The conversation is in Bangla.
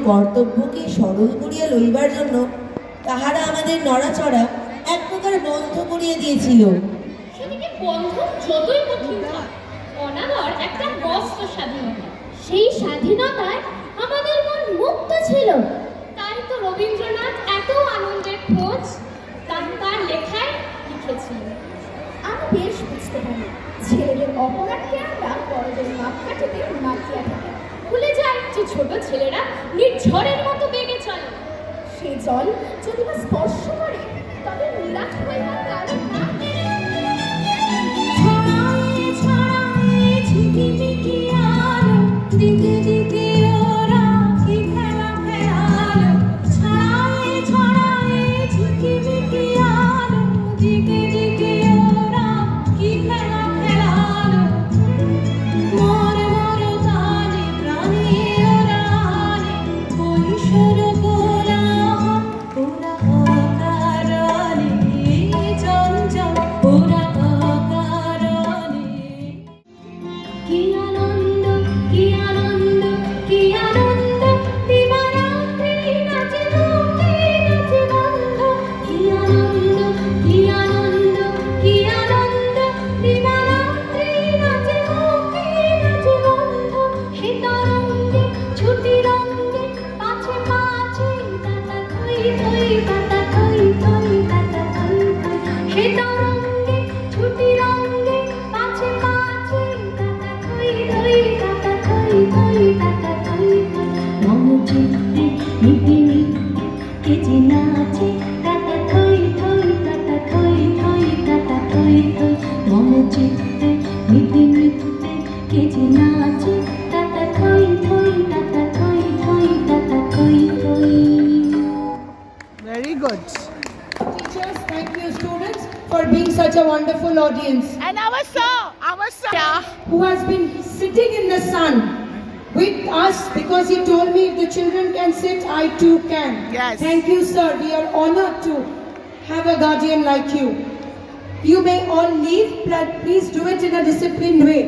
কর্তব্যকে সরল করিয়া লইবার জন্য তাহারা আমাদের নড়াচড়া এক প্রকার বন্ধ করিয়া দিয়েছিল। সেদিকে বন্ধ যতই কঠিন থাক, অনাদর একটা মস্ত স্বাধীনতা। সেই স্বাধীনতায় আমাদের মন মুক্ত ছিল। তাই তো রবীন্দ্রনাথ এত আনন্দের খোঁজ তার লেখায় লিখেছিল। আমি বেশ বুঝতে পারি, ছেলেদের অপরাধকে আমরা বড়দের মাপকাঠিতে মাপিয়া থাকি। ভুলে যায় যে ছোট ছেলেরা নির্ঝরের মতো বেগে চলে। সে জল যদি বা স্পর্শ করে তবে নিরাশ হইবার কারণ না। ছড়ায় ছড়ায় ঝিকিমিকি আলো, দিকে দিকে ওরা কি খেলা খেলালো। ছড়ায় ছড়ায় ঝিকিমিকি আলো, দিকে দিকে ওরা কি খেলা খেলালো। মোর মোর জানে প্রাণে ওরা আনে, কৈশোর কোলাহল ওরা অকারণে, জঞ্জল ওরা অকারণে। কি আনন্দ কি আনন্দ কি আনন্দ, দিবারাত্রি নাচে মুক্তি নাচে বন্ধ। কি আনন্দ কি আনন্দ কি আনন্দ, দিবারাত্রি নাচে মুক্তি নাচে বন্ধ। হে তরঙ্গে ছুটি রঙ্গে পাছে পাছে তাতা থই থই তাতা থই থই তাতা থই থই। হে তরঙ্গে ছুটি রঙ্গে পাছে পাছে তাতা থই থই তাতা থই থই তাতা থই থই। মম চিত্তে নিতে নিতে কে যে নাচে, তাতা থই থই তাতা থই থই তাতা থই থই। মম চিত্তে নিতে নিতে কে যে নাচে, তাতা থই থই তাতা থই থই তাতা থই থই। Very good. Teachers, thank you students for being such a wonderful audience And our sir, who has been sitting in the sun with us because he told me if the children can sit, I too can. Yes. Thank you, sir. We are honored to have a guardian like you. You may all leave, but please do it in a disciplined way.